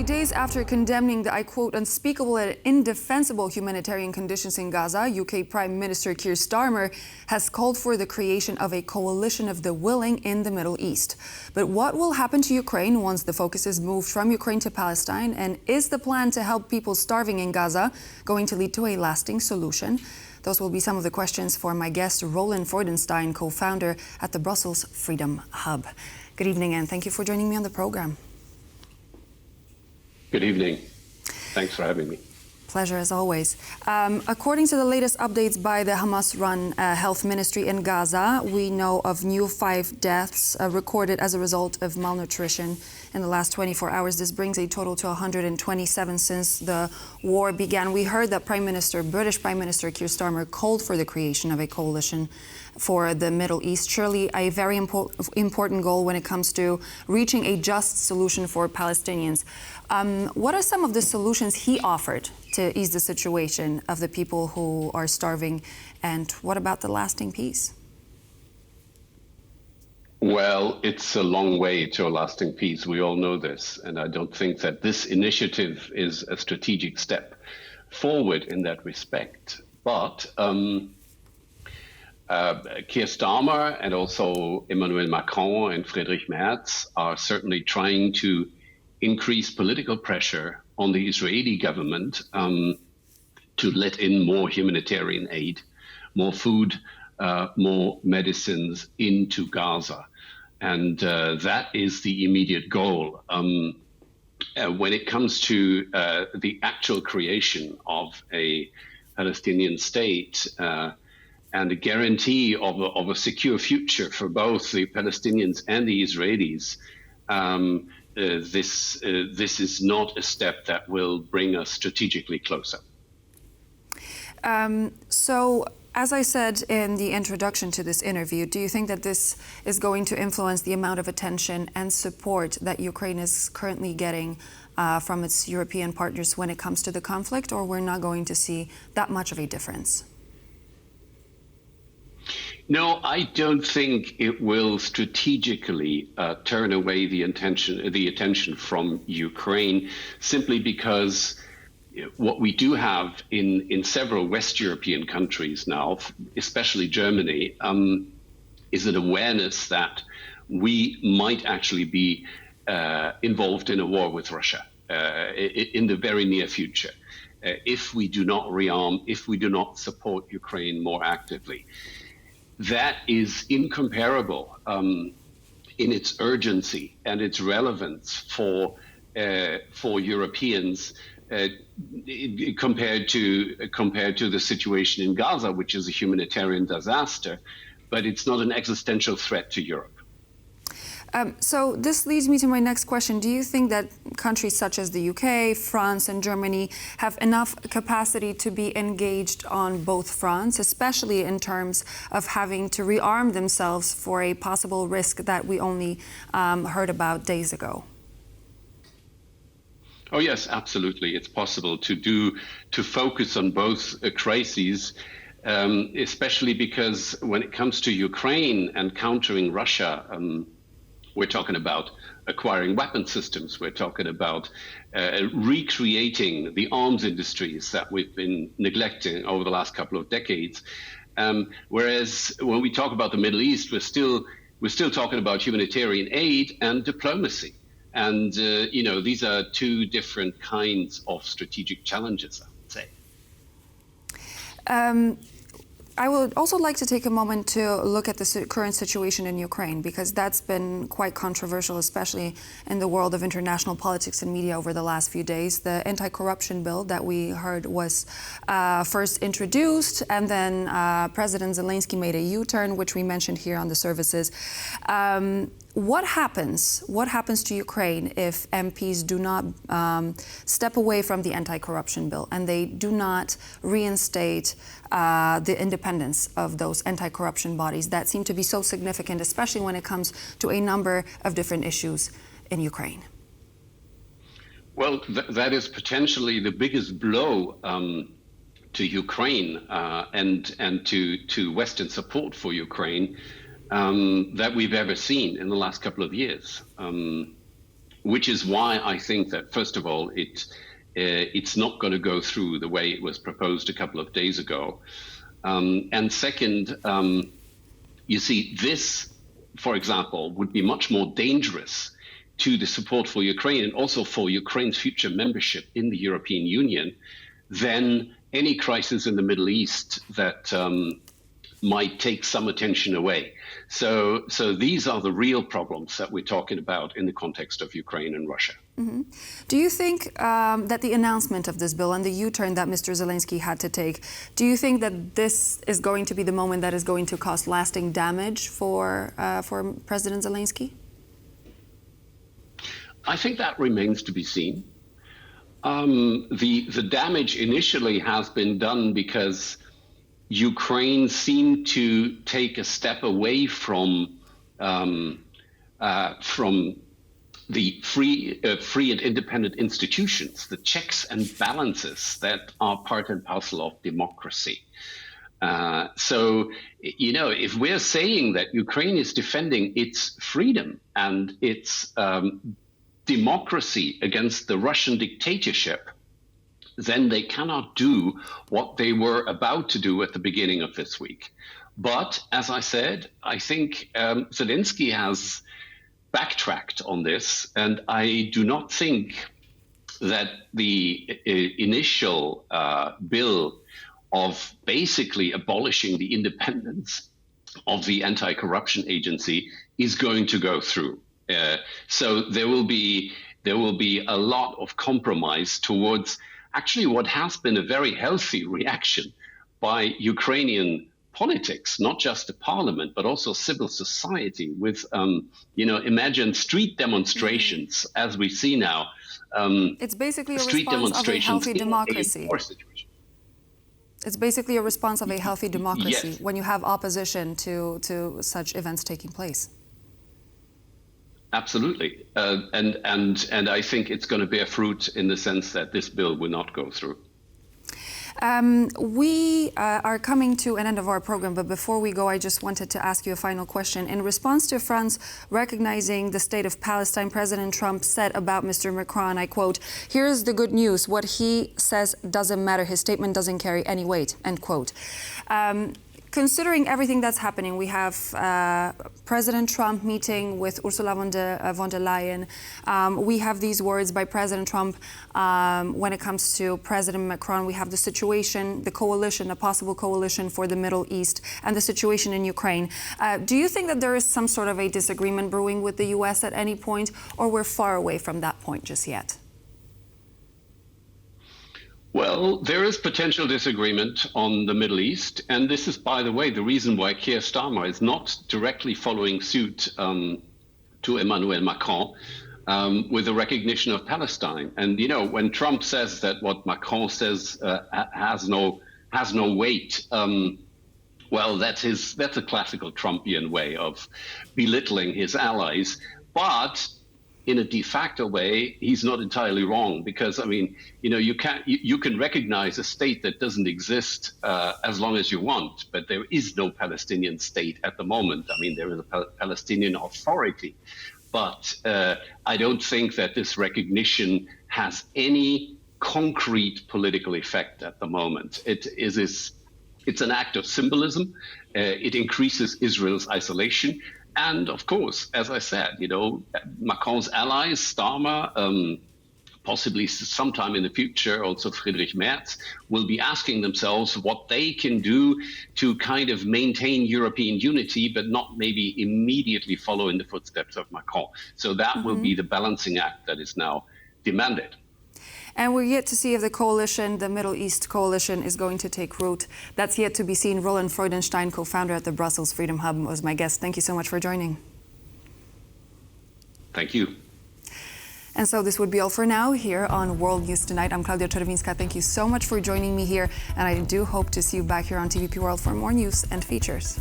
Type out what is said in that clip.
Only days after condemning the, I quote, unspeakable and indefensible humanitarian conditions in Gaza, UK Prime Minister Keir Starmer has called for the creation of a coalition of the willing in the Middle East. But what will happen to Ukraine once the focus is moved from Ukraine to Palestine? And is the plan to help people starving in Gaza going to lead to a lasting solution? Those will be some of the questions for my guest, Roland Freudenstein, co-founder at the Brussels Freedom Hub. Good evening, and thank you for joining me on the program. Good evening. Thanks for having me. Pleasure as always. According to the latest updates by the Hamas-run health ministry in Gaza, we know of new 5 deaths recorded as a result of malnutrition in the last 24 hours. This brings a total to 127 since the war began. We heard that British Prime Minister Keir Starmer called for the creation of a coalition for the Middle East, surely a very important goal when it comes to reaching a just solution for Palestinians. What are some of the solutions he offered to ease the situation of the people who are starving, and what about the lasting peace? Well, it's a long way to a lasting peace. We all know this, and I don't think that this initiative is a strategic step forward in that respect. But Keir Starmer and also Emmanuel Macron and Friedrich Merz are certainly trying to increase political pressure on the Israeli government to let in more humanitarian aid, more food, more medicines into Gaza. And that is the immediate goal. When it comes to the actual creation of a Palestinian state, and a guarantee of a secure future for both the Palestinians and the Israelis, this is not a step that will bring us strategically closer. So, as I said in the introduction to this interview, do you think that this is going to influence the amount of attention and support that Ukraine is currently getting from its European partners when it comes to the conflict, or we're not going to see that much of a difference? No, I don't think it will strategically turn away the attention from Ukraine, simply because what we do have in several West European countries now, especially Germany, is an awareness that we might actually be involved in a war with Russia in the very near future, if we do not rearm, if we do not support Ukraine more actively. That is incomparable in its urgency and its relevance for Europeans compared to the situation in Gaza, which is a humanitarian disaster, but it's not an existential threat to Europe. So this leads me to my next question. Do you think that countries such as the UK, France and Germany have enough capacity to be engaged on both fronts, especially in terms of having to rearm themselves for a possible risk that we only heard about days ago? Oh yes, absolutely. It's possible to focus on both crises, especially because when it comes to Ukraine and countering Russia, we're talking about acquiring weapon systems. We're talking about recreating the arms industries that we've been neglecting over the last couple of decades. Whereas when we talk about the Middle East, we're still talking about humanitarian aid and diplomacy. And these are two different kinds of strategic challenges, I would say. I would also like to take a moment to look at the current situation in Ukraine, because that's been quite controversial, especially in the world of international politics and media over the last few days. The anti-corruption bill that we heard was first introduced, and then President Zelensky made a U-turn, which we mentioned here on the services. What happens to Ukraine if MPs do not step away from the anti-corruption bill and they do not reinstate the independence of those anti-corruption bodies that seem to be so significant, especially when it comes to a number of different issues in Ukraine? Well, that is potentially the biggest blow to Ukraine and to Western support for Ukraine that we've ever seen in the last couple of years. which is why I think that, first of all, it's not going to go through the way it was proposed a couple of days ago. And second, you see, this, for example, would be much more dangerous to the support for Ukraine and also for Ukraine's future membership in the European Union than any crisis in the Middle East that might take some attention away. So these are the real problems that we're talking about in the context of Ukraine and Russia. Mm-hmm. Do you think that the announcement of this bill and the U-turn that Mr. Zelensky had to take, do you think that this is going to be the moment that is going to cause lasting damage for President Zelensky? I think that remains to be seen. The damage initially has been done because Ukraine seemed to take a step away from the free and independent institutions, the checks and balances that are part and parcel of democracy. So, if we're saying that Ukraine is defending its freedom and its democracy against the Russian dictatorship, then they cannot do what they were about to do at the beginning of this week. But as I said, I think Zelensky has backtracked on this, and I do not think that the initial bill of basically abolishing the independence of the anti-corruption agency is going to go through. So there will be a lot of compromise towards actually what has been a very healthy reaction by Ukrainian politics, not just the parliament, but also civil society with, imagine street demonstrations as we see now. It's basically a response of a healthy democracy. It's basically a response of a healthy democracy, yes, when you have opposition to such events taking place. Absolutely. And I think it's going to bear fruit in the sense that this bill will not go through. We are coming to an end of our program, but before we go, I just wanted to ask you a final question. In response to France recognizing the state of Palestine, President Trump said about Mr. Macron, I quote, "Here's the good news. What he says doesn't matter. His statement doesn't carry any weight," end quote. Considering everything that's happening, we have President Trump meeting with Ursula von der Leyen. We have these words by President Trump when it comes to President Macron. We have the situation, the coalition, a possible coalition for the Middle East, and the situation in Ukraine. Do you think that there is some sort of a disagreement brewing with the U.S. at any point, or we're far away from that point just yet? Well, there is potential disagreement on the Middle East. And this is, by the way, the reason why Keir Starmer is not directly following suit to Emmanuel Macron with the recognition of Palestine. And, when Trump says that what Macron says has no weight, well, that's a classical Trumpian way of belittling his allies. But in a de facto way, he's not entirely wrong, because you can recognize a state that doesn't exist as long as you want, but there is no Palestinian state at the moment. There is a Palestinian Authority, but I don't think that this recognition has any concrete political effect at the moment. It's an act of symbolism. It increases Israel's isolation. And of course, as I said, Macron's allies, Starmer, possibly sometime in the future, also Friedrich Merz, will be asking themselves what they can do to kind of maintain European unity, but not maybe immediately follow in the footsteps of Macron. So that will be the balancing act that is now demanded. And we're yet to see if the coalition, the Middle East coalition, is going to take root. That's yet to be seen. Roland Freudenstein, co-founder at the Brussels Freedom Hub, was my guest. Thank you so much for joining. Thank you. And so this would be all for now here on World News Tonight. I'm Klaudia Czerwińska. Thank you so much for joining me here. And I do hope to see you back here on TVP World for more news and features.